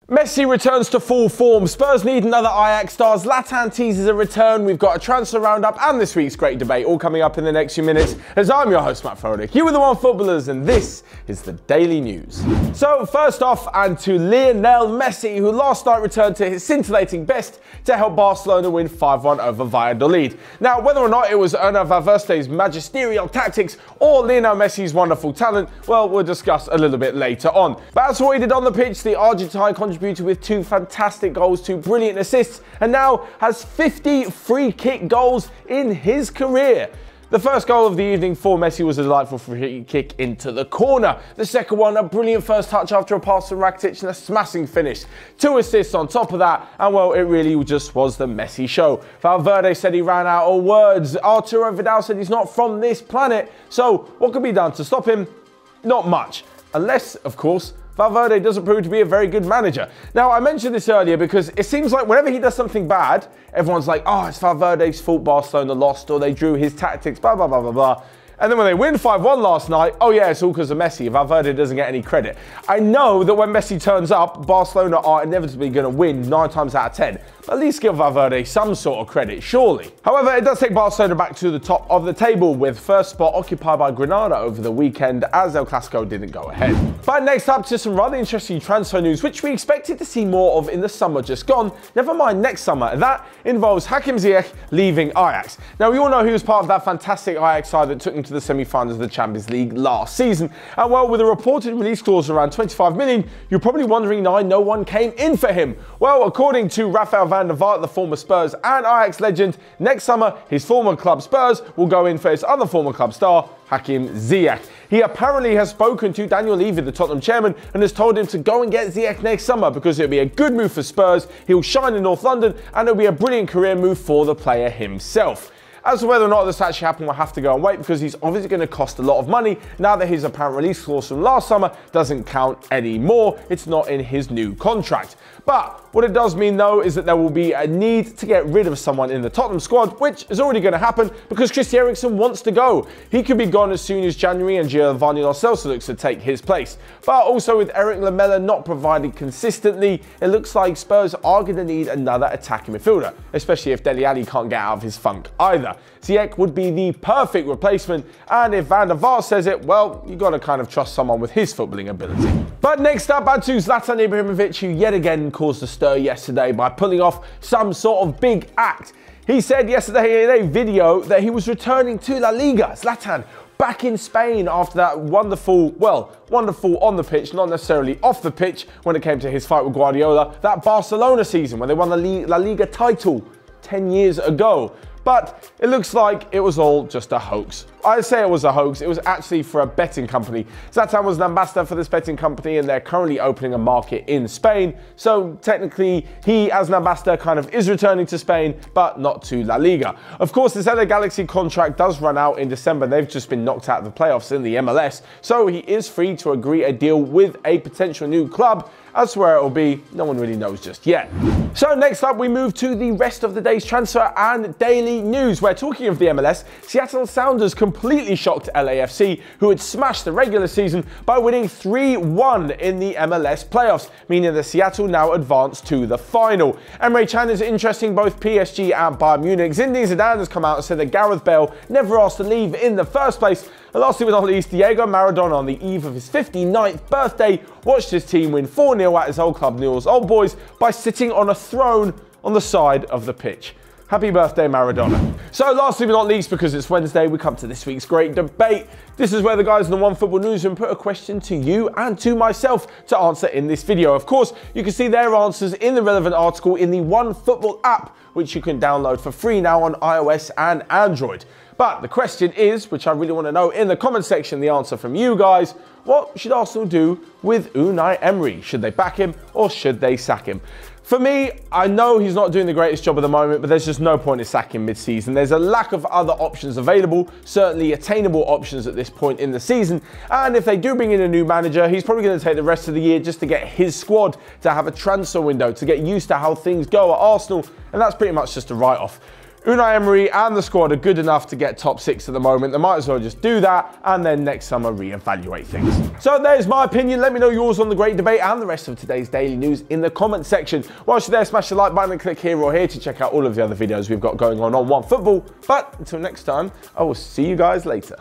Messi returns to full form. Spurs need another Ajax star. Zlatan teases a return. We've got a transfer roundup and this week's great debate all coming up in the next few minutes as I'm your host, Matt Froelich. You are the Onefootballers and this is the Daily News. So first off, and to Lionel Messi, who last night returned to his scintillating best to help Barcelona win 5-1 over Valladolid. Now, whether or not it was Ernesto Valverde's magisterial tactics or Lionel Messi's wonderful talent, well, we'll discuss a little bit later on. But as for what he did on the pitch, the Argentine contributed with 2 fantastic goals, 2 brilliant assists, and now has 50 free kick goals in his career. The first goal of the evening for Messi was a delightful free kick into the corner. The second one, a brilliant first touch after a pass from Rakitic and a smashing finish. 2 assists on top of that, and well, it really just was the Messi show. Valverde said he ran out of words. Arturo Vidal said he's not from this planet. So what can be done to stop him? Not much. Unless, of course, Valverde doesn't prove to be a very good manager. Now, I mentioned this earlier because it seems like whenever he does something bad, everyone's like, oh, it's Valverde's fault Barcelona lost, or they drew his tactics, blah, blah, blah, blah, blah. And then when they win 5-1 last night, oh yeah, it's all because of Messi. Valverde doesn't get any credit. I know that when Messi turns up, Barcelona are inevitably going to win 9 times out of 10. But at least give Valverde some sort of credit, surely. However, it does take Barcelona back to the top of the table, with first spot occupied by Granada over the weekend as El Clasico didn't go ahead. But next up to some rather interesting transfer news, which we expected to see more of in the summer just gone. Never mind next summer. That involves Hakim Ziyech leaving Ajax. Now, we all know he was part of that fantastic Ajax side that took him to the semi-finals of the Champions League last season. And well, with a reported release clause around 25 million, you're probably wondering why no one came in for him. Well, according to Rafael van der Vaart, the former Spurs and Ajax legend, next summer his former club Spurs will go in for his other former club star, Hakim Ziyech. He apparently has spoken to Daniel Levy, the Tottenham chairman, and has told him to go and get Ziyech next summer because it'll be a good move for Spurs, he'll shine in North London, and it'll be a brilliant career move for the player himself. As to whether or not this actually happened, we'll have to go and wait because he's obviously going to cost a lot of money now that his apparent release clause from last summer doesn't count anymore. It's not in his new contract. But what it does mean, though, is that there will be a need to get rid of someone in the Tottenham squad, which is already going to happen because Christian Eriksen wants to go. He could be gone as soon as January and Giovanni Lo Celso looks to take his place. But also with Eric Lamela not provided consistently, it looks like Spurs are going to need another attacking midfielder, especially if Dele Alli can't get out of his funk either. Ziyech would be the perfect replacement, and if Van der Vaart says it, well, you got to kind of trust someone with his footballing ability. But next up, back to Zlatan Ibrahimovic, who yet again caused a stir yesterday by pulling off some sort of big act. He said yesterday in a video that he was returning to La Liga. Zlatan back in Spain after that wonderful on the pitch, not necessarily off the pitch when it came to his fight with Guardiola, that Barcelona season when they won the La Liga title 10 years ago. But it looks like it was all just a hoax. I say it was a hoax, it was actually for a betting company. Zlatan was an ambassador for this betting company and they're currently opening a market in Spain. So technically, he as an ambassador kind of is returning to Spain, but not to La Liga. Of course, this LA Galaxy contract does run out in December. They've just been knocked out of the playoffs in the MLS. So he is free to agree a deal with a potential new club. As to where it will be, no one really knows just yet. So next up, we move to the rest of the day's transfer and daily news, where talking of the MLS, Seattle Sounders completely shocked LAFC, who had smashed the regular season by winning 3-1 in the MLS playoffs, meaning that Seattle now advance to the final. Emre Can is interesting both PSG and Bayern Munich. Zinedine Zidane has come out and said that Gareth Bale never asked to leave in the first place. And lastly but not least, Diego Maradona on the eve of his 59th birthday watched his team win 4-0 at his old club Newell's Old Boys by sitting on a throne on the side of the pitch. Happy birthday, Maradona. So lastly but not least, because it's Wednesday, we come to this week's great debate. This is where the guys in the Onefootball newsroom put a question to you and to myself to answer in this video. Of course, you can see their answers in the relevant article in the Onefootball app, which you can download for free now on iOS and Android. But the question is, which I really want to know in the comment section, the answer from you guys, what should Arsenal do with Unai Emery? Should they back him or should they sack him? For me, I know he's not doing the greatest job at the moment, but there's just no point in sacking mid-season. There's a lack of other options available, certainly attainable options at this point in the season. And if they do bring in a new manager, he's probably going to take the rest of the year just to get his squad to have a transfer window, to get used to how things go at Arsenal. And that's pretty much just a write-off. Unai Emery and the squad are good enough to get top 6 at the moment. They might as well just do that and then next summer reevaluate things. So there's my opinion. Let me know yours on the great debate and the rest of today's daily news in the comment section. Whilst you're there, smash the like button and click here or here to check out all of the other videos we've got going on OneFootball. But until next time, I will see you guys later.